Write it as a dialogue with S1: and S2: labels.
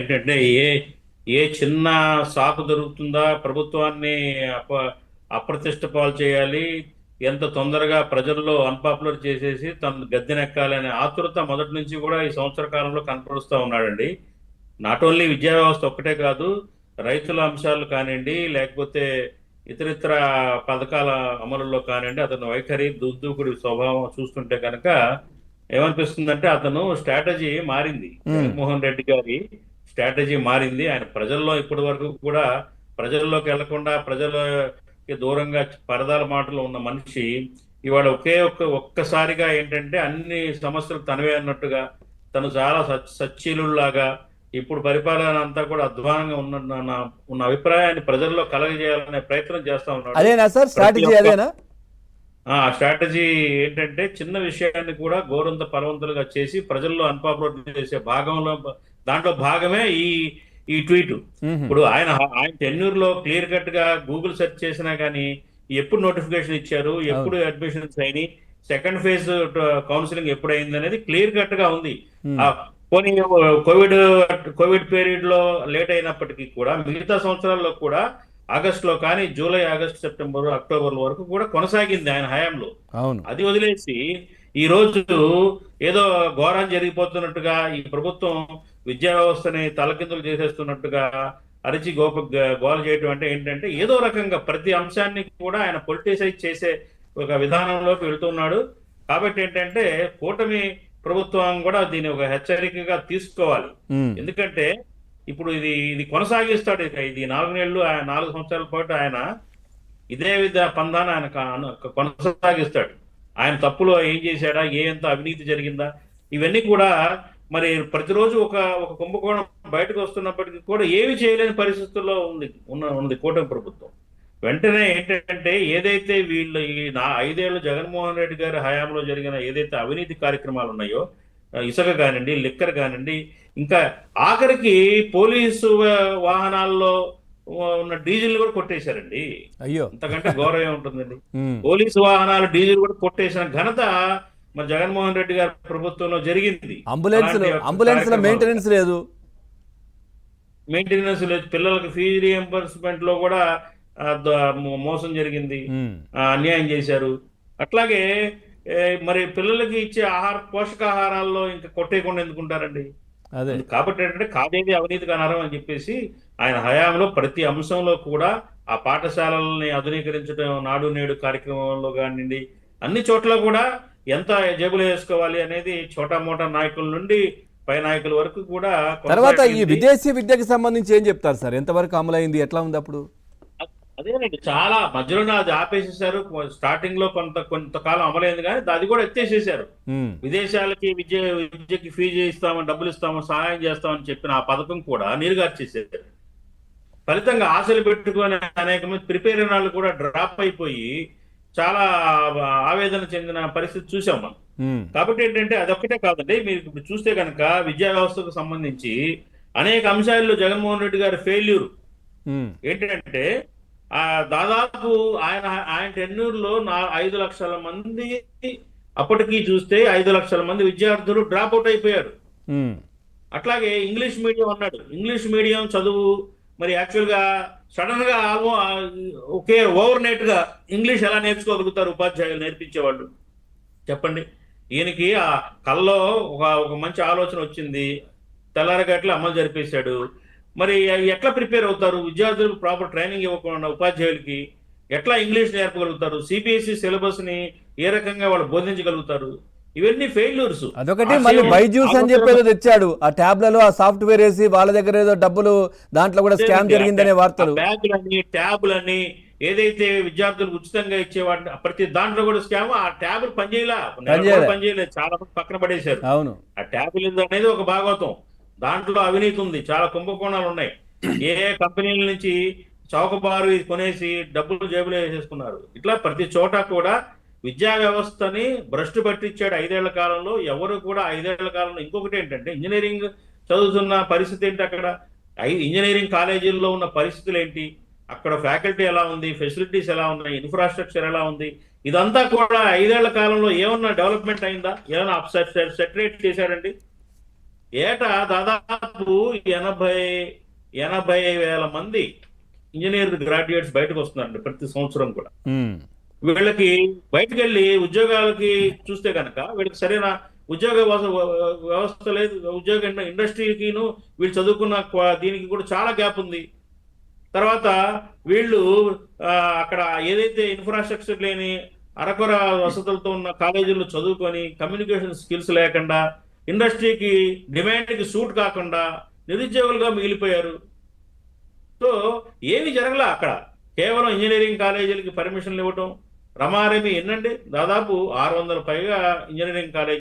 S1: ఏంటంటే ఏ ఏ చిన్న సాకు దొరుకుతుందా ప్రభుత్వాన్ని అప అప్రతిష్ట పాలు చేయాలి, ఎంత తొందరగా ప్రజల్లో అన్పాపులర్ చేసేసి తన గద్దెనెక్కాలనే ఆతురత మొదటి నుంచి కూడా ఈ సంవత్సర కాలంలో కనపరుస్తూ ఉన్నాడండి. నాట్ ఓన్లీ విద్యా వ్యవస్థ ఒక్కటే కాదు, రైతుల అంశాలు కానివ్వండి, లేకపోతే ఇతరితర పథకాల అమలులో కానివ్వండి, అతని వైఖరి దుద్దుకుడి స్వభావం చూస్తుంటే కనుక ఏమనిపిస్తుందంటే అతను స్ట్రాటజీ మారింది.
S2: ఉమ్,
S1: జగన్మోహన్ రెడ్డి గారి స్ట్రాటజీ మారింది. ఆయన ప్రజల్లో ఇప్పటి వరకు కూడా ప్రజల్లోకి వెళ్లకుండా ప్రజలకి దూరంగా పరదాల మాటలు ఉన్న మనిషి ఇవాళ ఒక్కసారిగా ఏంటంటే అన్ని సమస్యలు తనవే అన్నట్టుగా తను చాలా సచ్చీలులాగా ఇప్పుడు పరిపాలన అంతా కూడా అధ్వానంగా ఉన్న అభిప్రాయాన్ని ప్రజల్లో కలగజేయాలనే ప్రయత్నం చేస్తా ఉన్నాడు.
S2: అదేనా సార్
S1: ప్రతి
S2: స్ట్రాటజీ?
S1: ఒక్క
S2: అదేనా?
S1: ఆ స్ట్రాటజీ ఏంటంటే చిన్న విషయాన్ని కూడా గోరంత పరవంతులుగా చేసి ప్రజల్లో అన్పాపులర్ చేసే దాంట్లో భాగమే ఈ ఈ ట్వీట్.
S2: ఉహు,
S1: ఇప్పుడు ఆయన ఆయన టెన్యూర్ లో క్లియర్ కట్ గా గూగుల్ సెర్చ్ చేసినా కానీ ఎప్పుడు నోటిఫికేషన్ ఇచ్చారు,
S2: అవును.
S1: ఎప్పుడు అడ్మిషన్స్ అయినాయి, సెకండ్ ఫేజ్ కౌన్సిలింగ్ ఎప్పుడు అయింది అనేది క్లియర్ కట్ గా ఉంది.
S2: ఉమ్,
S1: ఆ పోనీ కోవిడ్ కోవిడ్ పీరియడ్ లో లేట్ అయినప్పటికీ కూడా మిగతా సంవత్సరాల్లో కూడా ఆగస్టులో కానీ జూలై, ఆగస్టు, సెప్టెంబర్, అక్టోబర్ వరకు కూడా కొనసాగింది ఆయన హయాంలో.
S2: అవును.
S1: అది వదిలేసి ఈ రోజు ఏదో ఘోరం జరిగిపోతున్నట్టుగా ఈ ప్రభుత్వం విద్యా వ్యవస్థని తలకిందులు చేసేస్తున్నట్టుగా అరిచి గోల చేయటం అంటే ఏంటంటే ఏదో రకంగా ప్రతి అంశాన్ని కూడా ఆయన పొలిటిసైజ్ చేసే ఒక విధానంలోకి వెళ్తున్నాడు. కాబట్టి ఏంటంటే కూటమి ప్రభుత్వం కూడా దీన్ని ఒక హెచ్చరికగా తీసుకోవాలి.
S2: ఉమ్,
S1: ఎందుకంటే ఇప్పుడు ఇది ఇది కొనసాగిస్తాడు. ఇది 4 నెలలు, 4 సంవత్సరాల పాటు ఆయన ఇదే పందాన్ని ఆయన కొనసాగిస్తాడు. ఆయన తప్పులు ఏం చేశాడా, ఎంత అవినీతి జరిగిందా, ఇవన్నీ కూడా మరి ప్రతిరోజు ఒక ఒక కుంభకోణం బయటకు వస్తున్నప్పటికీ కూడా ఏమి చేయలేని పరిస్థితుల్లో ఉంది కూటమి ప్రభుత్వం. వెంటనే ఏంటంటే ఏదైతే వీళ్ళు ఈ 5 ఏళ్ళు జగన్మోహన్ రెడ్డి గారి హయాంలో జరిగిన ఏదైతే అవినీతి కార్యక్రమాలు ఉన్నాయో, ఇసుక కానివ్వండి, లిక్కర్ కానివ్వండి, ఇంకా ఆఖరికి పోలీసు వాహనాల్లో ఉన్న డీజిల్ కూడా కొట్టేశారండి.
S2: అయ్యో.
S1: అంతకంటే ఘోరం ఏముంటుందండి.
S2: ఉమ్,
S1: పోలీసు వాహనాలు డీజిల్ కూడా కొట్టేసిన ఘనత మరి జగన్మోహన్ రెడ్డి గారి ప్రభుత్వంలో జరిగింది. అలాంటి
S2: అంబులెన్స్
S1: కార్యక్రమాలు
S2: మెయింటెనెన్స్ లేదు.
S1: మెయింటెనెన్స్ లేదు. పిల్లలకి ఫీజు రియంబర్స్మెంట్ లో కూడా మోసం జరిగింది,
S2: ఉమ్,
S1: అన్యాయం చేశారు. అట్లాగే మరి పిల్లలకి ఇచ్చే పోషకాహారాల్లో ఇంకా కొట్టేయకుండా ఎందుకుంటారండి.
S2: అదే.
S1: కాబట్టి ఏంటంటే కాదేది అవినీతికి అనర్హం అని చెప్పేసి ఆయన హయాంలో ప్రతి అంశంలో కూడా ఆ పాఠశాలల్ని ఆధునీకరించడం, నాడు నేడు కార్యక్రమంలో కానివ్వండి, అన్ని చోట్ల కూడా ఎంత జేబులు వేసుకోవాలి అనేది చోటా మోటా నాయకుల నుండి పై నాయకుల వరకు కూడా
S2: తర్వాత ఈ
S1: కొనసాగింది.
S2: విదేశీ విద్యకి సంబంధించి ఏం చెప్తారు సార్? ఎంతవరకు అమలైంది? ఎట్లా ఉంది అప్పుడు?
S1: అదేనండి, చాలా మధ్యలోనే అది ఆపేసేసారు. స్టార్టింగ్ లో కొంతకాలం అమలైంది కానీ అది కూడా ఎత్తేసేసారు.
S2: ఉమ్,
S1: విదేశాలకి విద్యకి ఫీజు ఇస్తామని, డబ్బులు ఇస్తామని, సహాయం చేస్తామని చెప్పిన ఆ పథకం కూడా నీరుగార్చేసారు. ఫలితంగా ఆశలు పెట్టుకునే అనేక మంది ప్రిపేర్ అయిన వాళ్ళు కూడా డ్రాప్ అయిపోయి చాలా ఆవేదన చెందిన పరిస్థితి చూసాం మనం.
S2: ఉమ్,
S1: కాబట్టి ఏంటంటే అదొక్కటే కాదండి, మీరు ఇప్పుడు చూస్తే కనుక విద్యా వ్యవస్థకు సంబంధించి అనేక అంశాల్లో జగన్మోహన్ రెడ్డి గారి ఫెయిల్యూర్
S2: ఉమ్,
S1: ఏంటంటే దాదాపు ఆయన ఆయన టెన్యూర్లో 5 లక్షల మంది, అప్పటికీ చూస్తే 5 లక్షల మంది విద్యార్థులు డ్రాప్ అవుట్ అయిపోయారు.
S2: ఉమ్,
S1: అట్లాగే ఇంగ్లీష్ మీడియం అన్నాడు. ఇంగ్లీష్ మీడియం చదువు మరి యాక్చువల్ గా సడన్ గా ఒకే ఓవర్ నైట్ గా ఇంగ్లీష్ ఎలా నేర్చుకోగలుగుతారు ఉపాధ్యాయులు నేర్పించేవాళ్ళు చెప్పండి. ఈయనకి ఆ కల్లో ఒక మంచి ఆలోచన వచ్చింది, తెల్లారగట్ల అమలు జరిపేశాడు. మరి ఎట్లా ప్రిపేర్ అవుతారు విద్యార్థులకు? ప్రాపర్ ట్రైనింగ్ ఇవ్వకుండా ఉపాధ్యాయులకి ఎట్లా ఇంగ్లీష్ నేర్పగలుగుతారు? సిబిఎస్ఈ సిలబస్ ని ఏ రకంగా వాళ్ళు బోధించగలుగుతారు? ఇవన్నీ ఫెయిల్యూర్స్.
S2: అదొకటి. మళ్ళీ బైజూస్ అని చెప్పేదో తెచ్చాడు, ఆ ట్యాబ్లలో ఆ సాఫ్ట్వేర్ వేసి వాళ్ళ దగ్గర ఏదో డబ్బులు దాంట్లో కూడా స్కామ్ జరిగిందనే వార్తలు.
S1: బ్యాగులని, ట్యాబ్లని ఏదైతే విద్యార్థులకు ఉచితంగా ఇచ్చేవాడిని ప్రతి దాంట్లో కూడా స్కామ్. ఆ ట్యాబులు పనిచేయలేదు, చాలా మంది పక్కన పడేశారు.
S2: అవును.
S1: ఆ ట్యాబులు అనేది ఒక భాగవతం, దాంట్లో అవినీతి ఉంది, చాలా కుంభకోణాలు ఉన్నాయి. ఏ కంపెనీల నుంచి చౌకబారు కొనేసి డబ్బులు జేబులో వేసేసుకున్నారు. ఇట్లా ప్రతి చోట కూడా విద్యా వ్యవస్థని భ్రష్టు పట్టించాడు 5 ఏళ్ల కాలంలో. ఎవరు కూడా 5 ఏళ్ల కాలంలో. ఇంకొకటి ఏంటంటే ఇంజనీరింగ్ చదువుతున్న పరిస్థితి ఏంటి, అక్కడ ఇంజనీరింగ్ కాలేజీల్లో ఉన్న పరిస్థితులు ఏంటి, అక్కడ ఫ్యాకల్టీ ఎలా ఉంది, ఫెసిలిటీస్ ఎలా ఉన్నాయి, ఇన్ఫ్రాస్ట్రక్చర్ ఎలా ఉంది, ఇదంతా కూడా 5 ఏళ్ల కాలంలో ఏమన్నా డెవలప్మెంట్ అయిందా? ఏమన్నా సెటరేట్ చేశారండి? ఏటా దాదాపు 80,000 మంది ఇంజనీర్ గ్రాడ్యుయేట్స్ బయటకు వస్తున్నారండి ప్రతి సంవత్సరం కూడా.
S2: ఉమ్.
S1: వీళ్ళకి బయటకు వెళ్ళి ఉద్యోగాలకి చూస్తే కనుక వీళ్ళకి సరైన ఉద్యోగ వ్యవస్థ లేదు. ఉద్యోగ ఇండస్ట్రీకిను వీళ్ళు చదువుకున్న దీనికి కూడా చాలా గ్యాప్ ఉంది. తర్వాత వీళ్ళు అక్కడ ఏదైతే ఇన్ఫ్రాస్ట్రక్చర్ లేని అరకొర వసతులతో ఉన్న కాలేజీల్లో చదువుకొని కమ్యూనికేషన్ స్కిల్స్ లేకుండా ఇండస్ట్రీకి డిమాండ్కి సూట్ కాకుండా నిరుద్యోగులుగా మిగిలిపోయారు. సో ఏమి జరగలా అక్కడ. కేవలం ఇంజనీరింగ్ కాలేజీలకి పర్మిషన్లు ఇవ్వటం రమారమి ఎన్నండి, దాదాపు 600 పైగా ఇంజనీరింగ్ కాలేజీ